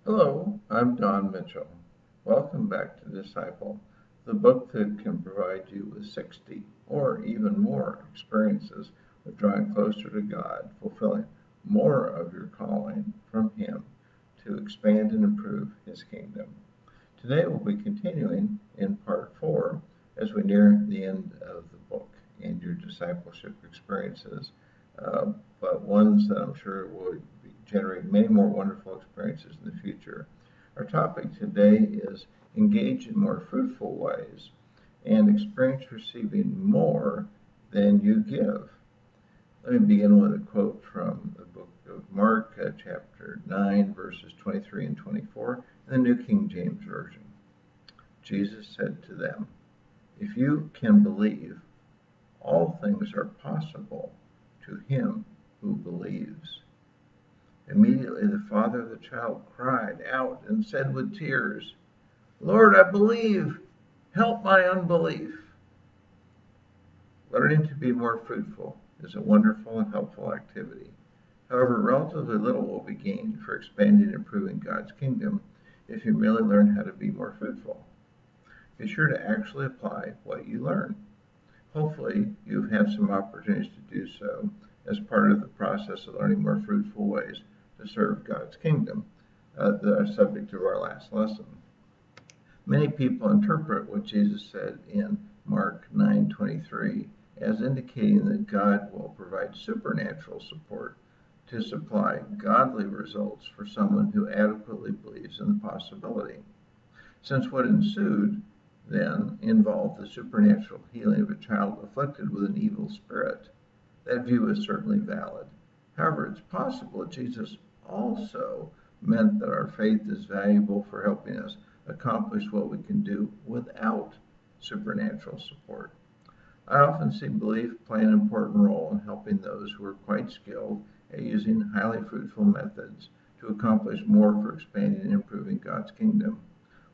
Hello, I'm Don Mitchell. Welcome back to Disciple, the book that can provide you with 60 or even more experiences of drawing closer to God, fulfilling more of your calling from Him to expand and improve His kingdom. Today we'll be continuing in part 4 as we near the end of the book and your discipleship experiences, uh, but ones that I'm sure will generate many more wonderful experiences in the future. Our topic today is engage in more fruitful ways and experience receiving more than you give. Let me begin with a quote from the book of Mark, chapter 9, verses 23 and 24, in the New King James Version. Jesus said to them, "If you can believe, all things are possible to him who believes." Immediately the father of the child cried out and said with tears, "Lord, I believe. Help my unbelief." Learning to be more fruitful is a wonderful and helpful activity. However, relatively little will be gained for expanding and improving God's kingdom if you merely learn how to be more fruitful. Be sure to actually apply what you learn. Hopefully, you've had some opportunities to do so as part of the process of learning more fruitful ways to serve God's kingdom, the subject of our last lesson. Many people interpret what Jesus said in Mark 9:23 as indicating that God will provide supernatural support to supply godly results for someone who adequately believes in the possibility. Since what ensued then involved the supernatural healing of a child afflicted with an evil spirit, that view is certainly valid. However, it's possible that Jesus also meant that our faith is valuable for helping us accomplish what we can do without supernatural support. I often see belief play an important role in helping those who are quite skilled at using highly fruitful methods to accomplish more for expanding and improving God's kingdom.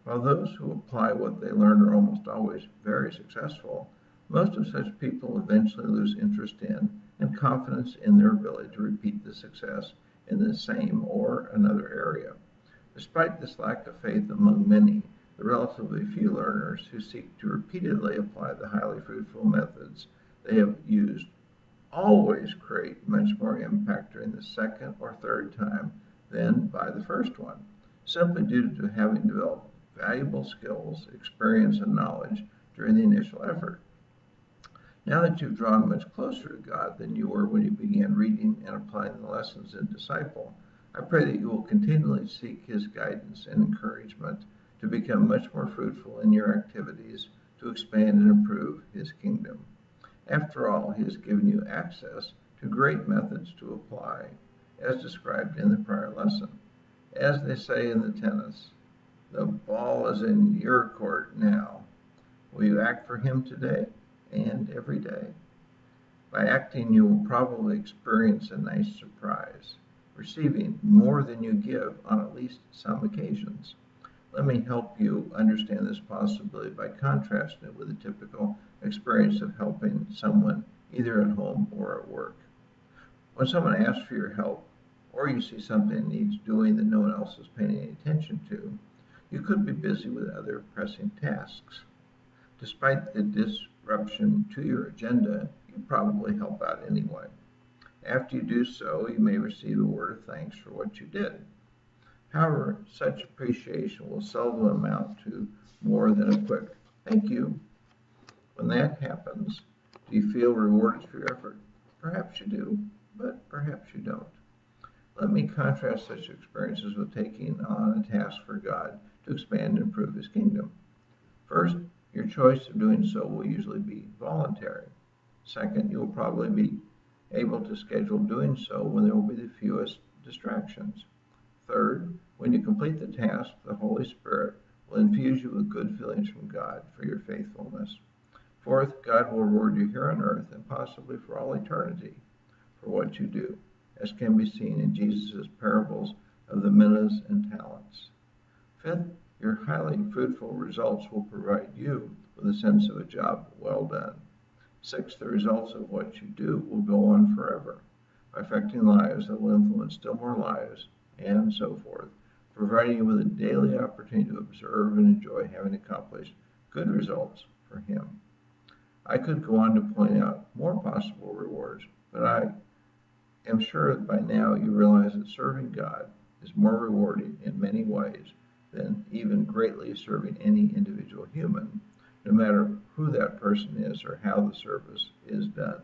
While those who apply what they learn are almost always very successful, most of such people eventually lose interest in and confidence in their ability to repeat the success in the same or another area. Despite this lack of faith among many, the relatively few learners who seek to repeatedly apply the highly fruitful methods they have used always create much more impact during the second or third time than by the first one, simply due to having developed valuable skills, experience, and knowledge during the initial effort. Now that you've drawn much closer to God than you were when you began reading and applying the lessons in Disciple, I pray that you will continually seek His guidance and encouragement to become much more fruitful in your activities to expand and improve His kingdom. After all, He has given you access to great methods to apply, as described in the prior lesson. As they say in the tennis, the ball is in your court now. Will you act for Him today and every day? By acting, you will probably experience a nice surprise, receiving more than you give on at least some occasions. Let me help you understand this possibility by contrasting it with a typical experience of helping someone either at home or at work. When someone asks for your help, or you see something that needs doing that no one else is paying any attention to, you could be busy with other pressing tasks. Despite the disruption to your agenda, you probably help out anyway. After you do so, you may receive a word of thanks for what you did. However, such appreciation will seldom amount to more than a quick thank you. When that happens, do you feel rewarded for your effort? Perhaps you do, but perhaps you don't. Let me contrast such experiences with taking on a task for God to expand and improve His kingdom. First, your choice of doing so will usually be voluntary. Second, you will probably be able to schedule doing so when there will be the fewest distractions. Third, when you complete the task, the Holy Spirit will infuse you with good feelings from God for your faithfulness. Fourth, God will reward you here on earth and possibly for all eternity for what you do, as can be seen in Jesus' parables of the minas and talents. Fifth, your highly fruitful results will provide you with a sense of a job well done. Sixth, the results of what you do will go on forever, affecting lives that will influence still more lives, and so forth, providing you with a daily opportunity to observe and enjoy having accomplished good results for Him. I could go on to point out more possible rewards, but I am sure that by now you realize that serving God is more rewarding in many ways than even greatly serving any individual human, no matter who that person is or how the service is done.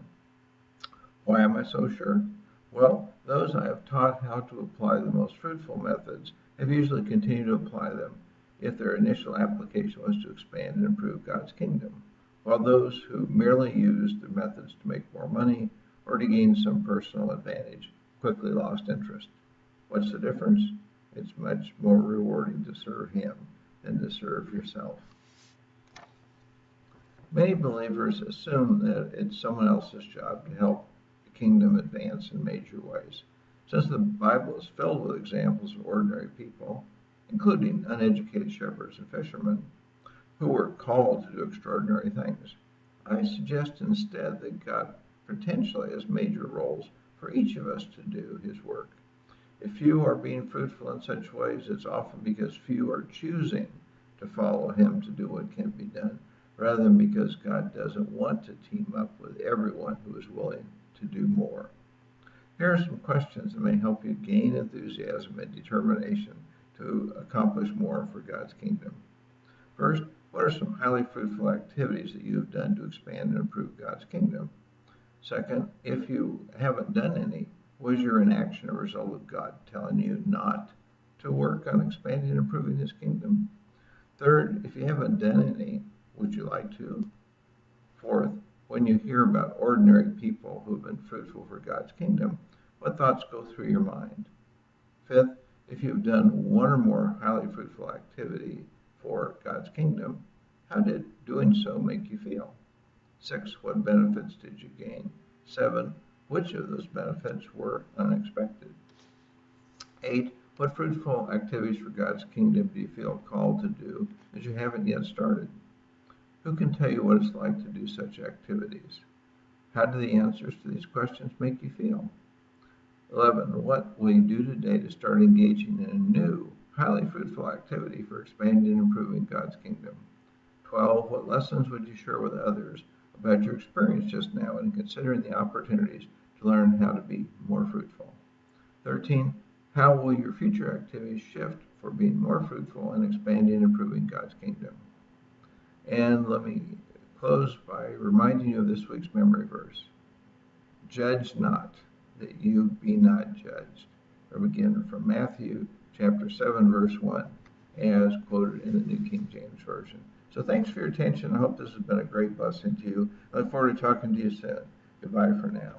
Why am I so sure? Well, those I have taught how to apply the most fruitful methods have usually continued to apply them if their initial application was to expand and improve God's kingdom, while those who merely used the methods to make more money or to gain some personal advantage quickly lost interest. What's the difference? It's much more rewarding to serve Him than to serve yourself. Many believers assume that it's someone else's job to help the kingdom advance in major ways. Since the Bible is filled with examples of ordinary people, including uneducated shepherds and fishermen, who were called to do extraordinary things, I suggest instead that God potentially has major roles for each of us to do His work. If few are being fruitful in such ways, it's often because few are choosing to follow Him to do what can be done, rather than because God doesn't want to team up with everyone who is willing to do more. Here are some questions that may help you gain enthusiasm and determination to accomplish more for God's kingdom. First, what are some highly fruitful activities that you have done to expand and improve God's kingdom? Second, if you haven't done any, was your inaction a result of God telling you not to work on expanding and improving His kingdom? Third, if you haven't done any, would you like to? Fourth, when you hear about ordinary people who have been fruitful for God's kingdom, what thoughts go through your mind? Fifth, if you've done one or more highly fruitful activity for God's kingdom, how did doing so make you feel? 6, what benefits did you gain? 7, which of those benefits were unexpected? 8, what fruitful activities for God's kingdom do you feel called to do that you haven't yet started? Who can tell you what it's like to do such activities? How do the answers to these questions make you feel? 11, what will you do today to start engaging in a new, highly fruitful activity for expanding and improving God's kingdom? 12, what lessons would you share with others about your experience just now and considering the opportunities to learn how to be more fruitful? 13, how will your future activities shift for being more fruitful and expanding and improving God's kingdom? And let me close by reminding you of this week's memory verse. Judge not, that you be not judged. From Matthew chapter 7, verse 1, as quoted in the New King James Version. So thanks for your attention. I hope this has been a great blessing to you. I look forward to talking to you soon. Goodbye for now.